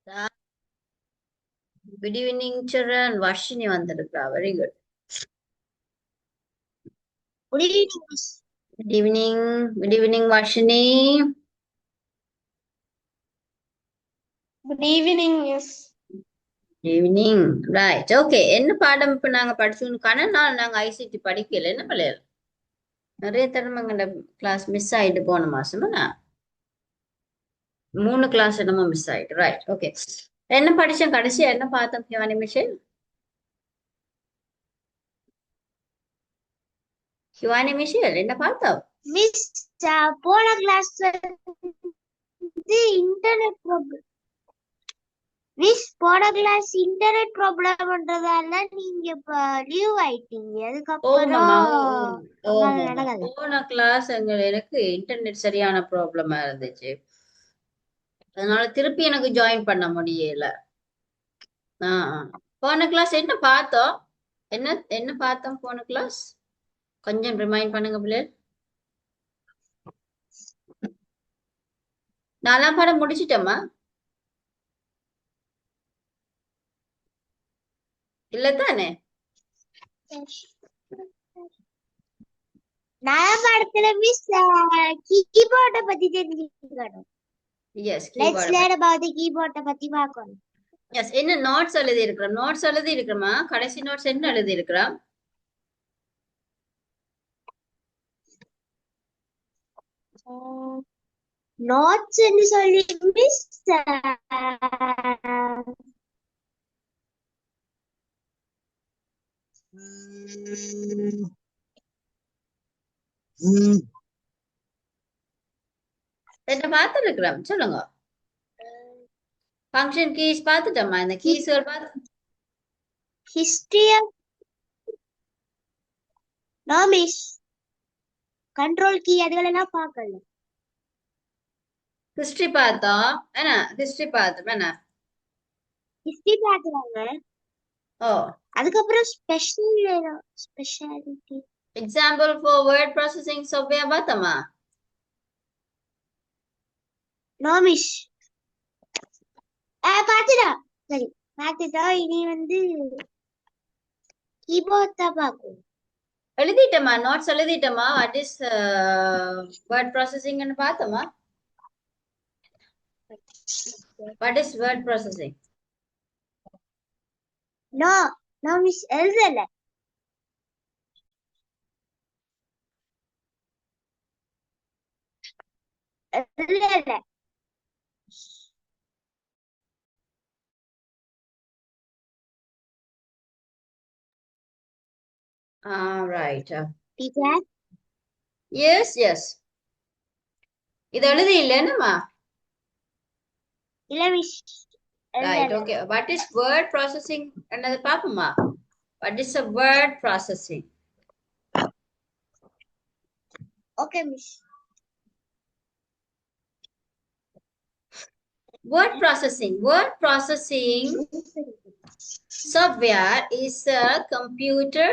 Good evening, children. Vashini வந்திருக்கிறா. Very good. Good evening, miss. Good evening. Good evening, Vashini. Good evening, miss. Good evening. Right. Okay. என்ன பாடம் இப்ப நாங்க படிச்சோம்னு நாள் நாங்க ICT படிக்கல என்ன பிள்ளைகள் நிறைய தடவை எங்கட கிளாஸ் மிஸ் ஆயிட்டு போன மாசமா 3 கிளாஸ் என்னமோ மிஸ் ஆயிட்டு ரைட் ஓகே என்ன படிச்சோம் கடைசியா என்ன பார்த்தோம் சிவானி மிஷன் சிவானி மிஷன் என்ன பார்த்தோம் Miss, போன கிளாஸ்ல இன்டர்நெட் ப்ராப்ளம். மிஸ் போன கிளாஸ் இன்டர்நெட் ப்ராப்ளம்ன்றதால நீங்க இப்ப லீவ் ஆயிட்டீங்க. ஓமாம்மா அதுக்கப்புறம் ஓமாம்மா நடக்காது. போன கிளாஸ் எனக்கு இன்டர்நெட் சரியான ப்ராப்ளமா இருந்துச்சு அதனால திருப்பி எனக்கு ஜாயின் பண்ண முடியல போன கிளாஸ் என்ன பார்த்தோம் என்ன என்ன பார்த்தோம் போன கிளாஸ் கொஞ்சம் ரிமைண்ட் பண்ணுங்க பிள்ளை 4ஆம் பாடம் முடிச்சிட்டோமா இல்ல தானே நான் படத்துல மிஸ் கீபோர்ட பத்தி தெரிஞ்சுக்கணும். எஸ் லெட்ஸ் கீபோர்ட லேர்ன் அபௌட் தி கீபோர்ட பத்தி பார்க்கணும். எஸ் என்ன நோட்ஸ் எழுதி இருக்கிறோம் நோட்ஸ் எழுதி இருக்கிறோமா கடைசி நோட்ஸ் என்ன எழுதி இருக்கிறோம் நோட்ஸ் சொல்லி மிஸ் என்ன பார்த்து இருக்கிறோம் சொல்லுங்க ஃபங்க்ஷன் கீஸ் பார்த்துட்டோமா இந்த கீஸ்கள் பார்த்து history no miss control key அதுகளெல்லாம் பார்க்கல. ஹிஸ்டரி பார்த்தோம் என்ன ஹிஸ்டரி பார்த்தோம் என்ன ஹிஸ்டரி பார்க்கறாங்க. ஓ அதுக்கப்புறம் speciality example for word processing software பார்த்தோமா நோ மிஸ் பார்த்துடா. சரி பார்த்துட்டா இனி கீபோர்ட் தான் பார்க்கும். எழுதிட்டோமா நோட்ஸ் எழுதிட்டோமா வாட் இஸ் வேர்ட் ப்ராசஸிங்னு பார்த்தோமா what is word processing no no miss எழுதல. எழுதல. ரைட் டீச்சர் எஸ் எஸ் இது எழுதி இல்லைன்னுமா இல்ல மிஸ் ரைட் எழுதல. Okay what is word processing என்னது பாப்போமா what is a word processing okay miss word processing software is a computer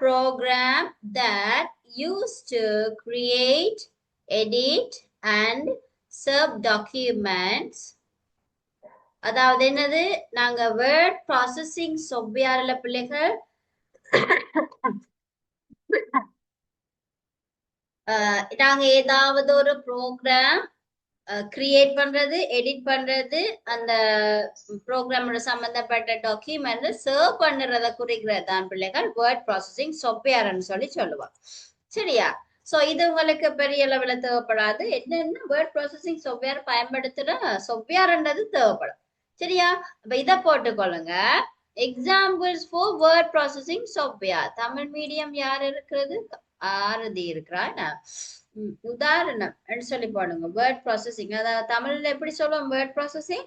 program that used to create edit and serve documents அதாவது என்னது நாங்க word processing சாஃப்ட்வேர்ல பிள்ளைகள் நாங்க ஏதாவது ஒரு ப்ரோக்ராம் கிரியேட் பண்றது எடிட் பண்றது அந்த ப்ரோக்ராமோட சம்பந்தப்பட்ட டாக்குமெண்ட் சர்வ் பண்ணுறத குறிக்கிறது தான் பிள்ளைகள் வேர்ட் ப்ராசஸிங் சாஃப்ட்வேர்னு சொல்லி சொல்லுவாங்க சரியா சோ இது உங்களுக்கு பெரிய அளவுல தேவைப்படாது என்னன்னா வேர்ட் ப்ராசஸிங் சாஃப்ட்வேர் பயன்படுத்துற சாஃப்ட்வேர்ன்றது தேவைப்படும் சரியா அப்ப இதை போட்டுக்கொள்ளுங்க examples for word processing software Tamil medium யார் இருக்கிறது ஆரதி இருக்கிறா உதாரணம் சொல்லி போடுங்க வேர்ட் ப்ராசஸிங் அதாவது தமிழ்ல எப்படி சொல்லுவோம் வேர்ட் ப்ராசஸிங்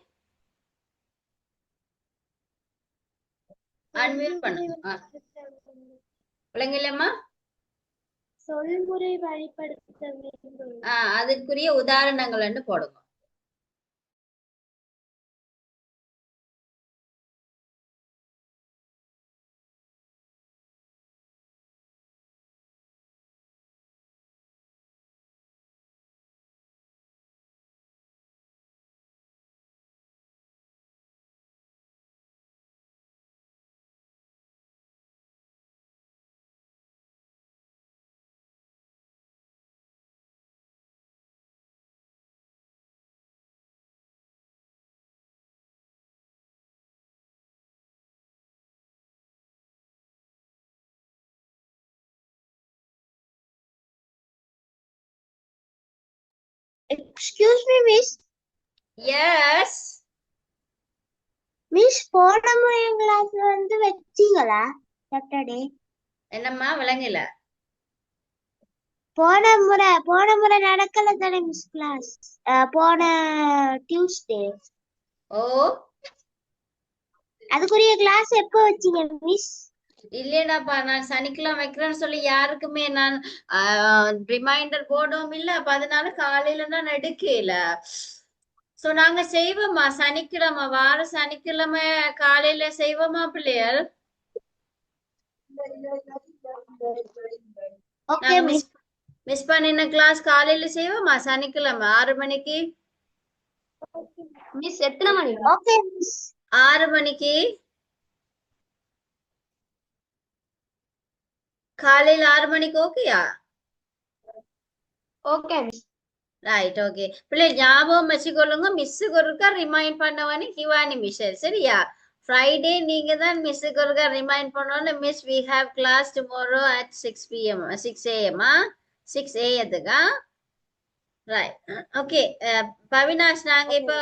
அன்மியூட் பண்ணுங்க விளங்கலையம்மா சொல்முறை வழிபடுத்த வேண்டும். அதுக்குரிய உதாரணங்கள் போடுங்க excuse me miss. Yes. Miss போன முறை கிளாஸ் வந்து வச்சீங்களா சாட்டர்டே? என்னம்மா விளங்கல? போன முறை நடக்கல தானே மிஸ் கிளாஸ்? போன டியூஸ்டே. ஓ, அதுக்குரிய கிளாஸ் எப்போ வச்சீங்க மிஸ்? இல்லையடாப்பா, நான் சனிக்கிழமை வைக்கிறேன்னு சொல்லி யாருக்குமே நான் ரிமைண்டர் போடவும் இல்லை. அப்ப அதனால காலையில நான் எடுக்கல. சோ நாங்க செய்வோமா சனிக்கிழமை, வார சனிக்கிழமை காலையில செய்வோமா பிள்ளைகள்? ஓகே நாங்க மிஸ். மிஸ் பண்ணின கிளாஸ் காலையில செய்வோமா சனிக்கிழமை 6 மணிக்கு? மிஸ் எத்தனை மணி? Okay miss. 6 மணிக்கு, காலையில 6 மணிக்கு. ஓகேயா? Okay miss. ரைட், ஓகே பிள்ளை ஞாபகம் வச்சுக்கொள்ளுங்க. மிஸ்ஸுக்கு ஒருக்கா ரிமைண்ட் பண்ணவனே கிவானி மிஷல், சரியா? ஃப்ரைடே நீங்க தான் மிஸ்ஸுக்கு ஒருக்கா ரிமைண்ட் பண்ணணும். Miss we have class tomorrow at 6 PM 6 AM 6 AM right. Okay Pavinash, நாங்க இப்போ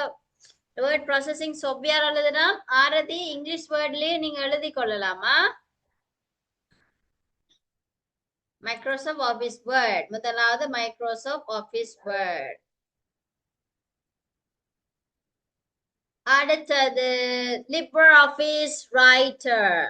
வேர்ட் ப்ராசஸிங் சாஃப்ட்வேர் எழுதுனா ஆரதி இங்கிலீஷ் வேர்ட்லயே நீங்க எழுதி கொள்ளலாமா? மைக்ரோசாஃப்ட் ஆபீஸ் வேர்ட், முதலாவது மைக்ரோசாஃப்ட் ஆபீஸ் வேர்ட். அடுத்தது Libre Office Writer.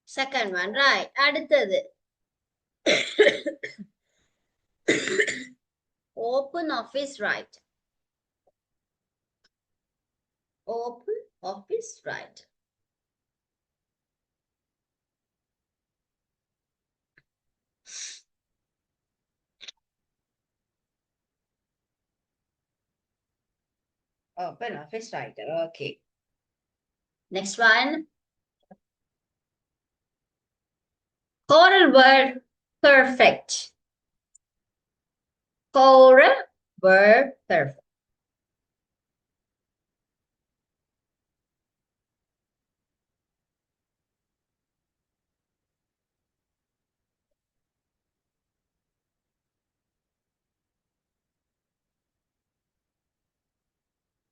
Second one right. அடுத்தது Open Office right. Open Office right. Open office writer. Okay. Next one. Choral word perfect. Choral word perfect.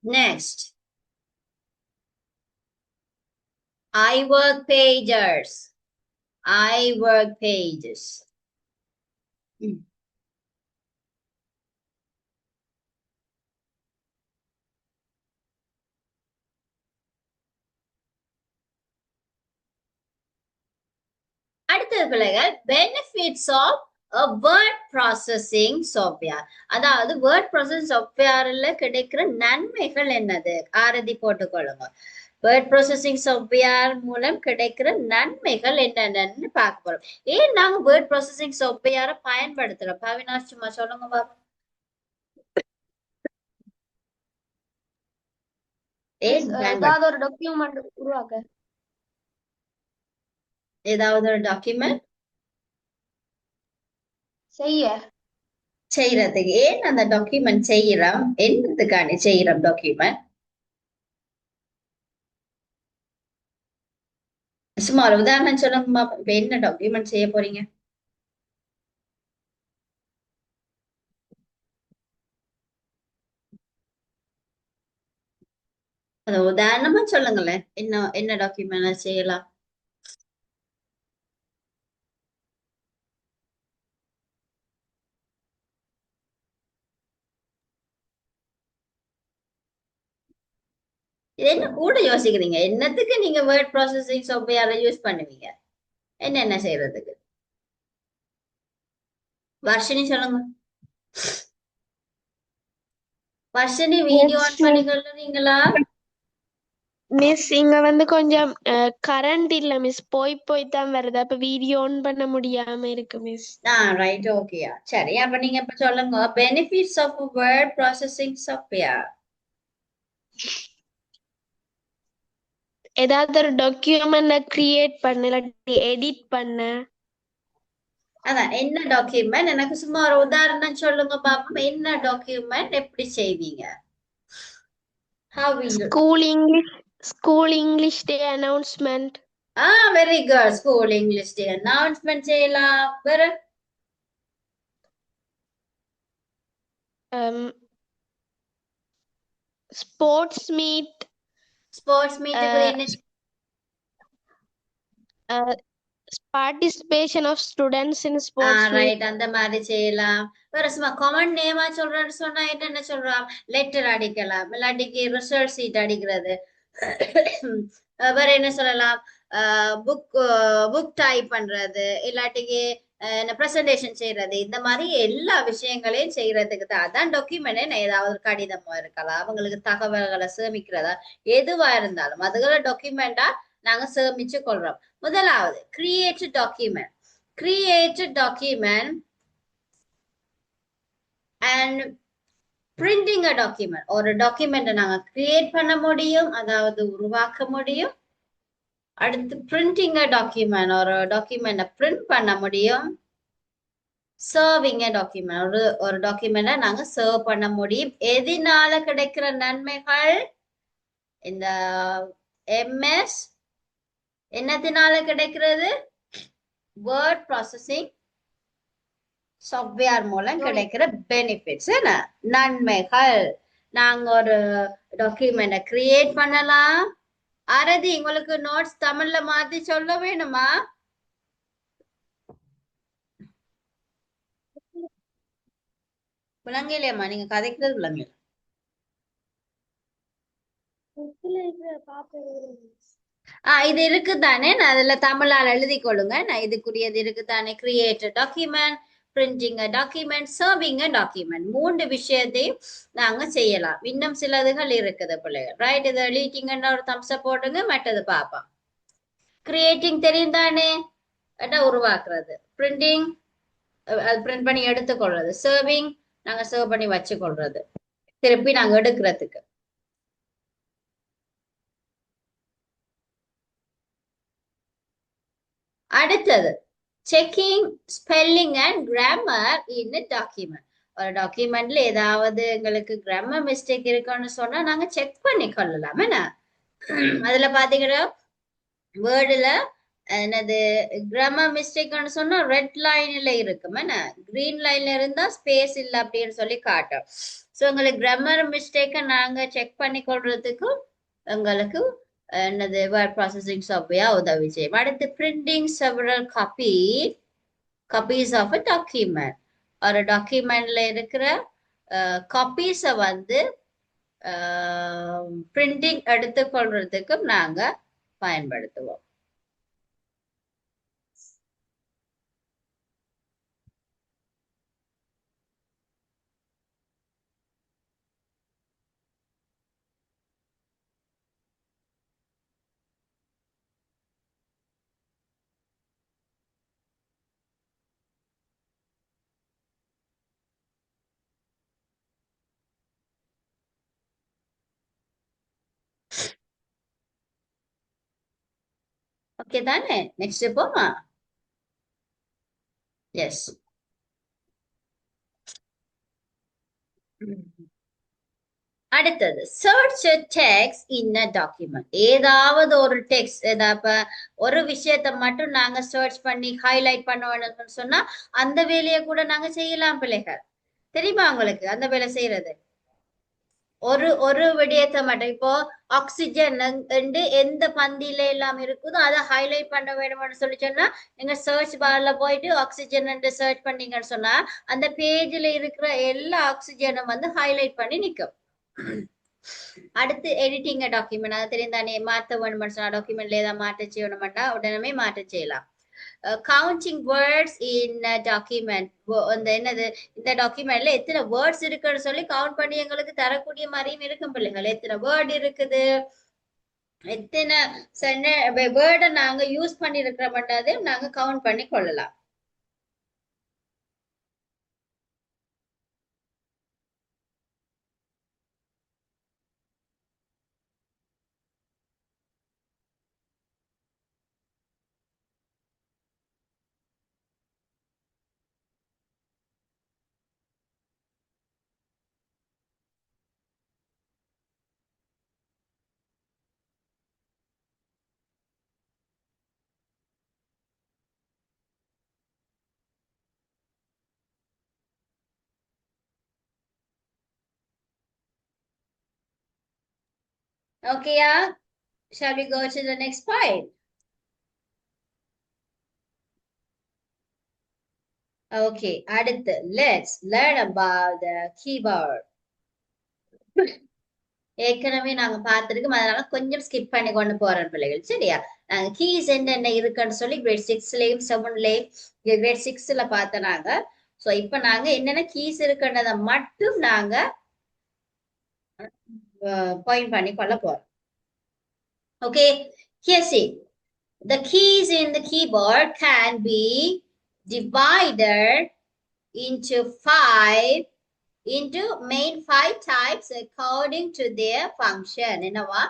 Next. I work pages. I work pages. அடுத்தது பிள்ளைகள் benefits of word processing software. அதாவது word processing சாஃப்ட்வேர்ல கிடைக்கிற நன்மைகள் என்னது? ஆரதி போட்டுக்கொள்ளுங்க. Word processing software மூலம் கிடைக்கிற நன்மைகள் என்னென்னு பார்க்க போறோம். ஏன் நாங்க வேர்ட் ப்ராசஸிங் சாஃப்ட்வேரை பயன்படுத்துறோம்? பவினாஷ் சும்மா சொல்லுங்க பாப்போம். ஏதாவது ஒரு டாக்குமெண்ட் உருவாக்க. ஏதாவது ஒரு டாக்குமெண்ட் செய்யறதுக்கு. ஏன் அந்த டாக்குமெண்ட் செய்யறோம்? என்னத்துக்கான செய்யறோம் டாக்குமெண்ட்? சும்மா ஒரு உதாரணம் சொல்லுங்கம்மா. இப்ப என்ன டாக்குமெண்ட் செய்ய போறீங்க? அத உதாரணமா சொல்லுங்களேன். என்ன என்ன டாக்குமெண்ட் செய்யலாம்? இது என்ன கூட யோசிக்கிறீங்க? என்னத்துக்கு நீங்க வேர்ட் ப்ராசஸிங் சாஃப்ட்வேரை யூஸ் பண்ணுவீங்க? என்னென்ன செய்யறதுக்கு? வர்ஷினி சொல்லுங்க. வர்ஷினி வீடியோ ஆன் பண்ணி கொள்ளுறீங்களா? மிஸ் இங்க வந்து கொஞ்சம் கரண்ட் இல்ல மிஸ் போய் போய் தான் வருது அப்ப வீடியோ ஆன் பண்ண முடியாம இருக்கு மிஸ் ரைட் ஓகேயா சரி அப்ப நீங்க இப்ப சொல்லுங்க benefits of word processing software. ஏதாவது ஒரு டாக்குமெண்ட் கிரியேட் பண்ண இல்லாட்டி எடிட் பண்ண அதான் என்ன டாக்குமெண்ட் எனக்கு சும்மா ஒரு உதாரணம் சொல்லுங்க பாப்போம் என்ன டாக்குமெண்ட் எப்படி செய்வீங்க? How will you? School English day announcement very good school English day announcement செய்யலாம் வேற ஸ்போர்ட்ஸ் மீட் ஸ்போர்ட்ஸ் மீட்டுக்கு என்ன participation of students in sports meet right அந்த மாதிரி செய்யலாம் வேற சும்மா காமன் நேமா சொல்றேன்னு சொன்னா என்ன சொல்றான் லெட்டர் அடிக்கலாம் இல்லாட்டிக்கு ரிசல்ட் சீட் அடிக்கிறது வேற என்ன சொல்லலாம் புக் டைப் பண்றது இல்லாட்டிக்கு பிரசன்டேஷன் செய்யறது இந்த மாதிரி எல்லா விஷயங்களையும் செய்யறதுக்கு தான் அதான் டாக்குமெண்ட் ஏதாவது ஒரு கடிதமா இருக்கலாம் அவங்களுக்கு தகவல்களை சேமிக்கிறதா எதுவா இருந்தாலும் அதுகளை டாக்குமெண்டா நாங்க சேமிச்சு கொள்றோம். முதலாவது create document. Create a document and printing a document ஒரு டாக்குமெண்ட் நாங்க கிரியேட் பண்ண முடியும் அதாவது உருவாக்க முடியும். அடுத்து பிரிண்டிங் a document ஒரு டாக்குமெண்ட பிரிண்ட் பண்ண முடியும். சர்விங் a document ஒரு டாக்குமெண்ட நாங்க சர்வ் பண்ண முடியும். எதனால கிடைக்கிற நன்மைகள் இந்த எம்எஸ் என்னத்தினால கிடைக்கிறது வேர்ட் ப்ராசஸிங் சாஃப்ட்வேர் மூலம் கிடைக்கிற பெனிஃபிட்ஸ் என்ன நன்மைகள் நாங்க ஒரு டாக்குமெண்ட கிரியேட் பண்ணலாம். அரதி உங்களுக்கு நோட்ஸ் தமிழ்ல மாத்தி சொல்ல வேணுமா? விளங்கலையம்மா நீங்க கதைக்கிறது விளங்கல. இது இருக்குதானே நான் அதுல தமிழால் எழுதி கொள்ளுங்க நான் இதுக்குரியது இருக்குதானே create document printing document serving document மூன்று விஷயத்தையும் நாங்க செய்யலாம். இன்னும் சிலதுகள் இருக்குது பிள்ளைகள் ரைட் இதை எழுதிட்டீங்கன்னா ஒரு தம்ஸ் போடுங்க மற்றது பார்ப்போம். கிரியேட்டிங் தெரியும் தானே உருவாக்குறது பிரிண்டிங் அது பிரிண்ட் பண்ணி எடுத்துக்கொள்றது சர்விங் நாங்க சர்வ் பண்ணி வச்சுக்கொள்றது திருப்பி நாங்க எடுக்கிறதுக்கு. அடுத்தது checking spelling and grammar in document. ஒரு டாக்குமெண்ட்ல ஏதாவது எங்களுக்கு கிராமர் மிஸ்டேக் இருக்குன்னு சொன்னா நாங்க செக் பண்ணி கொள்ளலாம் என்ன அதுல பாத்தீங்கன்னா வேர்டுல என்னது கிராமர் மிஸ்டேக்னு சொன்னா ரெட் லைன்ல இருக்கும் என்ன கிரீன் லைன்ல இருந்தா ஸ்பேஸ் இல்ல அப்படின்னு சொல்லி காட்டும். ஸோ எங்களுக்கு கிராமர் மிஸ்டேக்கை நாங்க செக் பண்ணி கொள்றதுக்கும் எங்களுக்கு என்னது வேர்ட் ப்ராசஸிங் சாஃப்ட்வேர் உதவி செய்யும். அடுத்து printing several copies of a document. ஒரு டாக்குமெண்ட்ல இருக்கிற காப்பீஸை வந்து பிரிண்டிங் எடுத்துக்கொள்றதுக்கும் நாங்க பயன்படுத்துவோம். ஓகே தானே நெக்ஸ்ட் போமா? எஸ் அடுத்தது search text in a document. ஏதாவது ஒரு டெக்ஸ்ட் ஏதாவது ஒரு விஷயத்த மட்டும் நாங்க சர்ச் பண்ணி ஹைலைட் பண்ண வேணும்னு சொன்னா அந்த வேலையை கூட நாங்க செய்யலாம் பிள்ளைகள். தெரியுமா உங்களுக்கு அந்த வேலை செய்யறது? ஒரு விடயத்தை மட்டும் இப்போ ஆக்சிஜன் எந்த பந்தியில எல்லாம் இருக்குதோ அதை ஹைலைட் பண்ண வேணும்னு சொல்லி சொன்னா நீங்க சர்ச் பார்ல போயிட்டு ஆக்சிஜன் சர்ச் பண்ணீங்கன்னு சொன்னா அந்த பேஜ்ல இருக்கிற எல்லா ஆக்சிஜனும் வந்து ஹைலைட் பண்ணி நிக்கும். அடுத்து எடிட்டிங் டாக்குமெண்ட் அது தெரியும் தானே மாத்த வேணும்னு சொன்னா டாக்குமெண்ட்ல ஏதாவது மாற்ற செய்யணும்னா உடனே மாற்ற செய்யலாம். கவுண்டிங் வேர்ட்ஸ் இன் டாக்குமெண்ட் அந்த என்னது இந்த டாக்குமெண்ட்ல எத்தனை வேர்ட்ஸ் இருக்குன்னு சொல்லி கவுண்ட் பண்ணி எங்களுக்கு தரக்கூடிய மாதிரியும் இருக்கும் பிள்ளைகள். எத்தனை வேர்ட் இருக்குது எத்தனை வேர்டை நாங்க யூஸ் பண்ணி இருக்கிறோம்ன்றதையும் நாங்க கவுண்ட் பண்ணி கொள்ளலாம். ஓகேயா? Shall we go to the next point? Okay, அடுத்து let's learn about the keyboard. ஏற்கனவே நாங்க பார்த்திருக்கோம், அதனால கொஞ்சம் ஸ்கிப் பண்ணி கொண்டு போறோம் பிள்ளைகள். சரியா? நாங்க கீஸ் என்ன இருக்குன்னு சொல்லி கிரேட் 6லயும் 7லயும் கிரேட் 6ல பார்த்தனாங்க. சோ இப்ப நாங்க என்னென்ன கீஸ் இருக்குன்றத மட்டும் நாங்க பாயிண்ட் பண்ணி கொள்ள போறோம். Okay, here see. The keys in the keyboard can be divided into main five types according to their function. என்னவா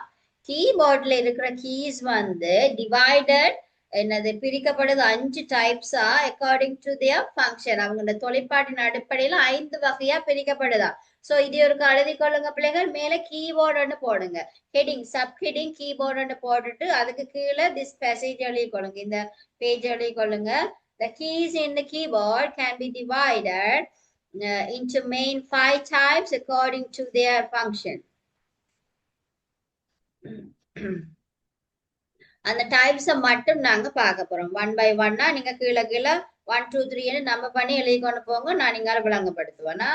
கீபோர்ட்ல இருக்கிற கீஸ் வந்து டிவைடட் என்னது பிரிக்கப்படுது 5 டைப்ஸா அக்கார்டிங் டு தியர் ஃபங்க்ஷன். அவங்களோட தொழிற்பாட்டின் அடிப்படையில 5 வகையா பிரிக்கப்படுதா. சோ இது ஒரு எழுதி கொள்ளுங்க பிள்ளைகள். மேல கீபோர்டுன்னு போடுங்க, ஹெடிங் சப் ஹெடிங் கீபோர்டுன்னு போட்டுட்டு அதுக்கு கீழே திஸ் பேசேஜ் எழுதி கொள்ளுங்க, இந்த பேஜ் எழுதி கொள்ளுங்க. The keys in the keyboard can be divided into main 5 types according to their function. அந்த டைப்ஸை மட்டும் நாங்க பார்க்க போறோம். 1 by 1 நீங்க கீழே 1 2 3 நம்ம பண்ணி எழுதி கொண்டு போங்க. நான் நீங்க விளங்கப்படுத்துவேனா?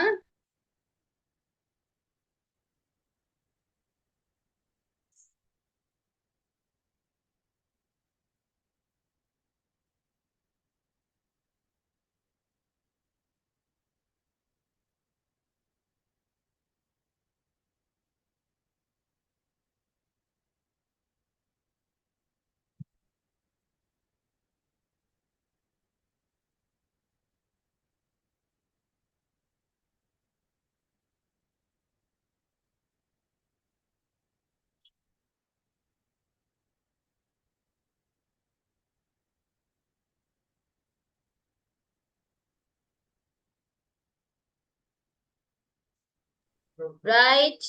ரைட்.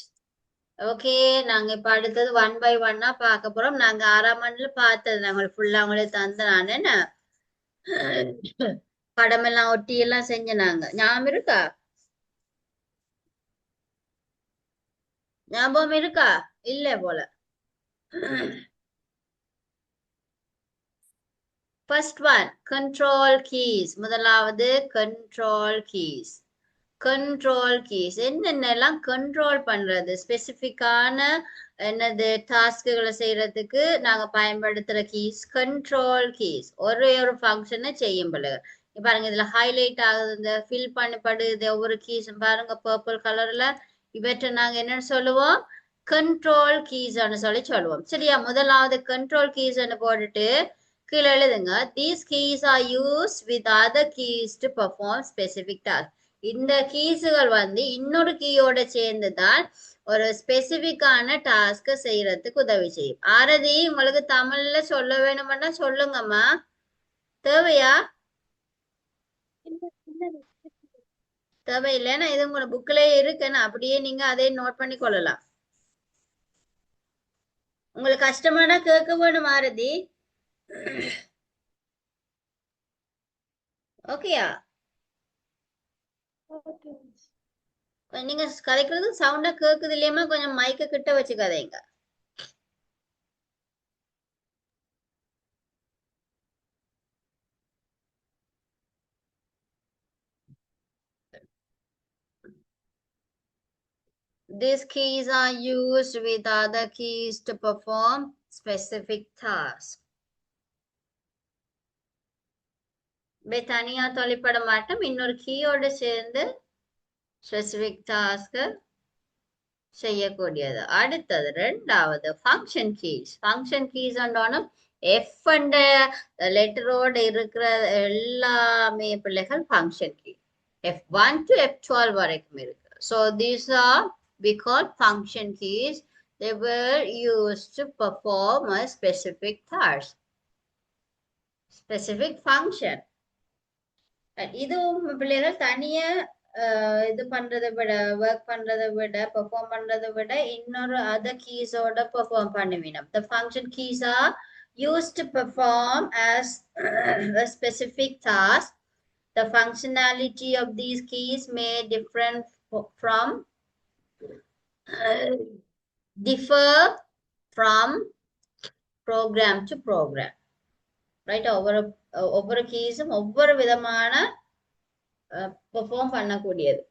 ஓகே, நாங்க இப்ப அடுத்தது 1 by 1 பார்க்க போறோம். நாங்க 6ஆம் ஆண்டுல பார்த்தது நாங்க ஃபுல்லா உங்களுக்கு தந்த நான் என்ன படம் எல்லாம் ஒட்டி எல்லாம் செஞ்ச நாங்க. ஞாபகம் இருக்கா? ஞாபகம் இருக்கா? இல்ல போல. First one, control keys. முதலாவது control keys. கண்ட்ரோல் கீஸ் என்னென்னலாம் கண்ட்ரோல் பண்றது, ஸ்பெசிபிக்கான என்னது டாஸ்க்குகளை செய்யறதுக்கு நாங்க பயன்படுத்துற கீஸ் கண்ட்ரோல் கீஸ். ஒரே ஒரு ஃபங்க்ஷனை செய்யும் பிள்ளைங்க. பாருங்க இதுல ஹைலைட் ஆகுது, இந்த ஃபில் பண்ணப்படுது ஒவ்வொரு கீஸும் பாருங்க பர்பிள் கலர்ல. இவற்றை நாங்க என்னன்னு சொல்லுவோம்? கண்ட்ரோல் கீஸ்ன்னு சொல்லுவோம். சரியா? முதலாவது கண்ட்ரோல் கீஸ்ன்னு போட்டுட்டு கீழே எழுதுங்க, these keys are use with other keys to perform specific task. இந்த கீஸுகள் வந்து இன்னொரு கீயோட சேர்ந்துதான் ஒரு ஸ்பெசிபிக்கான டாஸ்க் செய்யறதுக்கு உதவி செய்யும். ஆரதி, உங்களுக்கு தமிழ்ல சொல்ல வேணும்னா சொல்லுங்கம்மா. தேவையா? தேவையில்லைன்னா இது உங்களோட புக்லயே இருக்குன்னு அப்படியே நீங்க அதே நோட் பண்ணி கொள்ளலாம். உங்களுக்கு கஷ்டமானா கேட்க வேணும் ஆரதி. ஓகேயா? நீங்க கதைக்கிறது சவுண்டா கேக்குது இல்லையமா? கொஞ்சம் மைக்க கிட்ட வச்சு கதைங்க. These keys are used with other keys to perform specific tasks. தனியா தொழிற்பட மாட்டோம், இன்னொரு கீயோட சேர்ந்து ஸ்பெசிபிக் டாஸ்க் செய்யக்கூடியது. அடுத்தது ரெண்டாவது ஃபங்க்ஷன் கீஸ். ஃபங்க்ஷன் கீஸ் ஆனாலும் எஃப் என்ற லெட்டரோடு இருக்கிற எல்லாமே பிள்ளைகள் function key. F1 to F12 வரைக்கும் இருக்கு. So these are we call function keys. They were used to perform a specific task, specific function. இதுவும் பிள்ளைகள் தனியா இது பண்றதை விட ஒர்க் பண்றதை விட பெர்ஃபார்ம் பண்றதை விட இன்னொரு அதர் கீஸோட பெர்ஃபார்ம் பண்ணுவீங்க. The function keys are used to perform as a specific task. The functionality of these keys may differ from program to program. Right? ஒவ்வொரு கீஸும் ஒவ்வொரு விதமான பெர்ஃபார்ம் பண்ணக்கூடியது.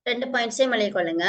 ரெண்டு பாயிண்ட்ஸே மலையை கொள்ளுங்க.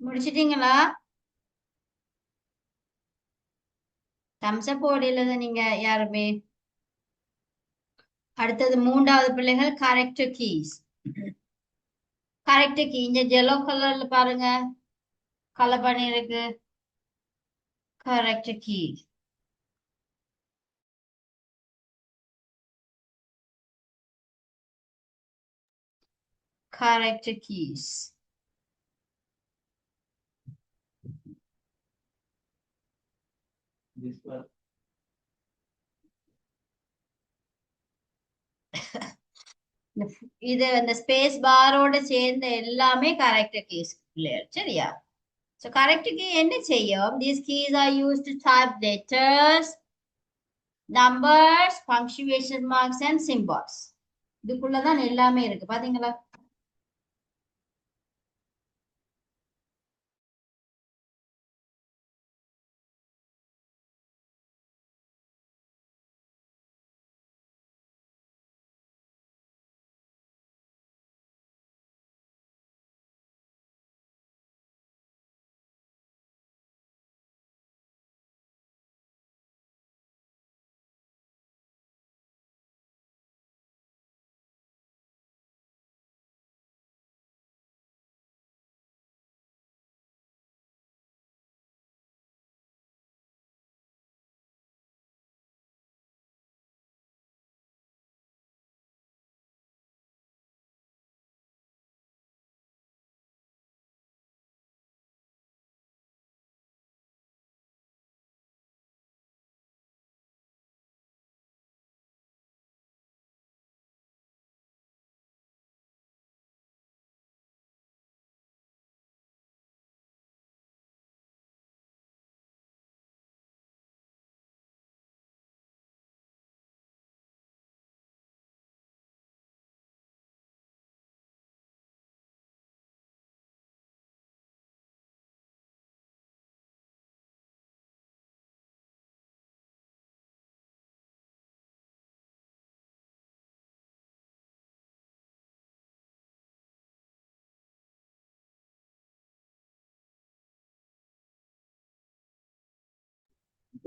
முடிச்சிட்டீங்களா? தம்ஸ் அப் போடல நீங்க யாருமே. அடுத்தது மூன்றாவது பிள்ளைகள் கரெக்டர் கீஸ். கரெக்டர் கீ இந்த yellow கலர்ல பாருங்க, கலர் பண்ணிருக்கு கரெக்டர் கீ. Character keys. இது அந்த ஸ்பேஸ் பாரோட சேர்ந்த எல்லாமே கரெக்டர் கீஸ் பிள்ளைகள், சரியா? So correct key என்ன செய்யும்? These keys are used to type letters, numbers, punctuation marks and symbols. இதுக்குள்ளதான் எல்லாமே இருக்கு பாத்தீங்களா?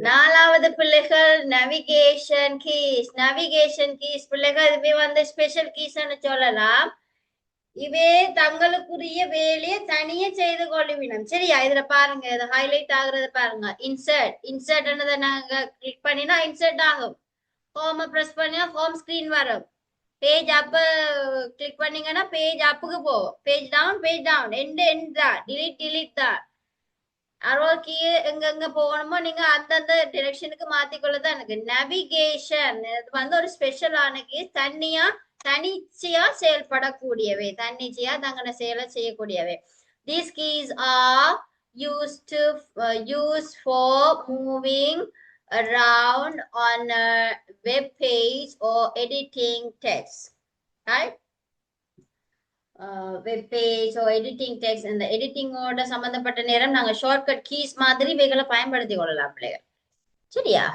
நாலாவது பிள்ளைகள் navigation keys. navigation keys பிள்ளைகள் இவை வந்து ஸ்பெஷல் கீஸ்ன்னு சொல்லலாம். இவே தங்களுக்குரிய வேலையை தனியே செய்து கொள்ளுவினம், சரியா? இதுல பாருங்க, இது ஹைலைட் ஆகுறத பாருங்க. இன்சர்ட் நாங்க கிளிக் பண்ணினா இன்சர்ட் ஆகும். ஹோம் பிரஸ் பண்ணினா ஹோம் ஸ்கிரீன் வரும். பேஜ் அப் கிளிக் பண்ணீங்கன்னா பேஜ் அப்புக்கு போகும். பேஜ் டவுன் எண்ட் தான், டிலீட் தான். அரோ கீ எங்க போகணுமோ நீங்க அந்தந்த டிரெக்ஷனுக்கு மாத்திக்கொள்ளதான் எனக்கு நேவிகேஷன். இது வந்து ஒரு ஸ்பெஷலான கீ, தனிச்சையா செயல்படக்கூடியவை, தன்னிச்சையா தங்கன செயலை செய்யக்கூடியவை. These keys are used for moving around on a web page or editing text, right? Web page or editing text, இந்த எடிட்டிங்கோட சம்பந்தப்பட்ட நேரம் நாங்க ஷார்ட்கட் கீஸ் மாதிரி இவைகளை பயன்படுத்தி கொள்ளலாம் பிள்ளைகள், சரியா?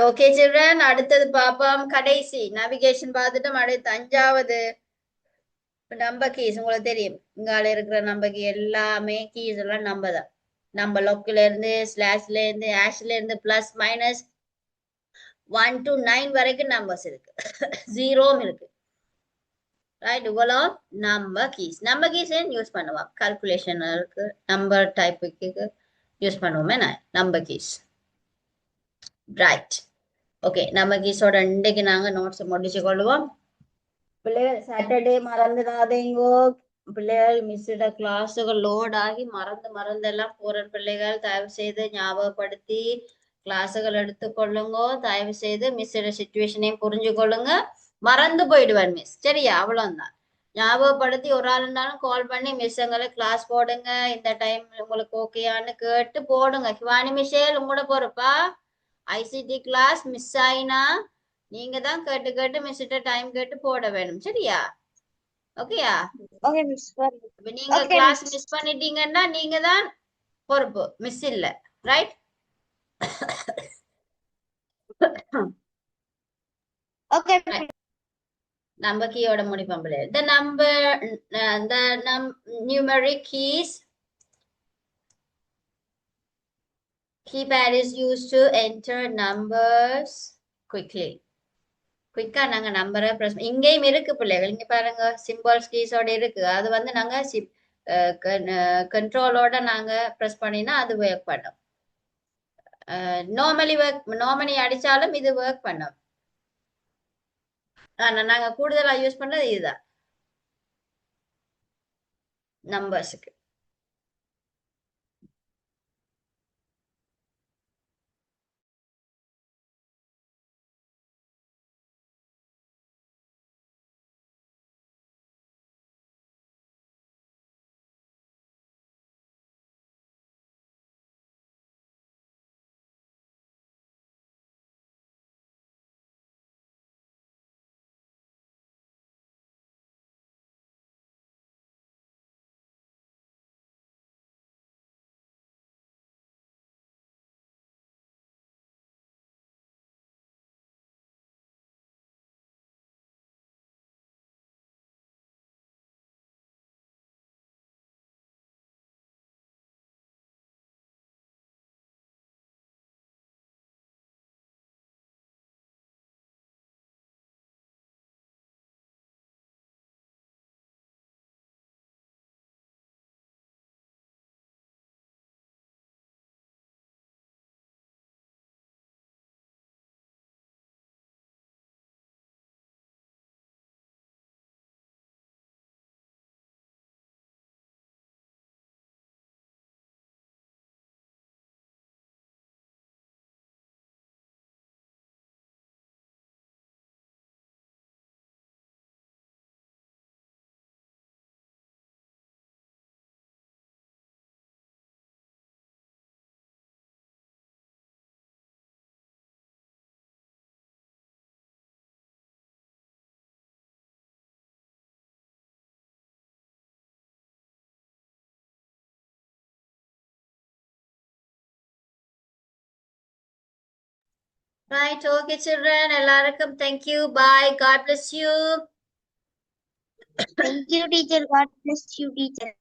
ஓகே சில்ட்ரன், அடுத்தது பாப்போம். கடைசி நேவிகேஷன் பார்த்துட்டோம். அடுத்து 5வது நம்பர் கீஸ். உங்களுக்கு தெரியும் இங்கால இருக்கிற நம்பர் கீ எல்லாமே கீஸ் எல்லாம் நம்பர் தான். நம்ம லொக்கில இருந்து ஸ்லாஷ்ல இருந்து ஆஷ்ல இருந்து பிளஸ் மைனஸ் 1 to 9 வரைக்கும் நம்பர்ஸ் இருக்கு. ஜீரோவும் இருக்கு. ரைட், இவ்வளோ number keys. Number keys use பண்ணுவோம் கால்குலேஷன் இருக்கு, நம்பர் டைப்புக்கு யூஸ் பண்ணுவோமே number keys. Right, okay. Number கீஸோட இன்றைக்கு நாங்க நோட்ஸ் முடிச்சு கொள்வோம். பிள்ளைகள் சாட்டர்டே மறந்துடாதீங்கோ. பிள்ளைகள் மிஸ்ஸோட கிளாஸுகள் லோட் ஆகி மறந்து எல்லாம் போற பிள்ளைகள் தயவு செய்து ஞாபகப்படுத்தி கிளாஸுகள் எடுத்துக்கொள்ளுங்க. தயவு செய்து மிஸ்ஸோட சுச்சுவேஷனையும் புரிஞ்சு கொள்ளுங்க. மறந்து போயிடுவார் மிஸ், சரியா? அவ்வளவுதான். ஞாபகப்படுத்தி ஒரு ஆள் இருந்தாலும் கால் பண்ணி மிஸ் எங்களை கிளாஸ் போடுங்க, இந்த டைம் உங்களுக்கு ஓகேயான்னு கேட்டு போடுங்க. கிவானி மிஷேல் உங்களோட பொறுப்பா? ஐசிடி கிளாஸ் மிஸ் ஆயினா நீங்க தான் கேட்டு கேட்டு மிஸ்கிட்ட டைம் கேட்டு போட வேணும், சரியா? ஓகேயா? Okay miss. இப்ப நீங்க Okay, கிளாஸ் miss. மிஸ் பண்ணிட்டீங்கன்னா நீங்க தான் பொறுப்பு, மிஸ் இல்ல. ரைட்? ஓகே. நம்பர் கீயோட முடிப்போம் பிள்ளைகள். The number, the numeric keys keypad is used to enter numbers quickly. குயிக்கா நாங்க நம்பரை பிரஸ் இங்கேயும் இருக்கு பிள்ளைகள். இங்க பாருங்க சிம்பிள்ஸ் கீஸோட இருக்கு. அது வந்து நாங்க கண்ட்ரோலோட நாங்க பிரஸ் பண்ணினா அது ஒர்க் பண்ணும். நார்மலி அடிச்சாலும் இது ஒர்க் பண்ணும். ஆனா நாங்க கூடுதலா யூஸ் பண்றது இதுதான் நம்பர்ஸுக்கு. Right, okay children, எல்லாருக்கும் thank you, bye, God bless you. Thank you, teacher. God bless you, teacher.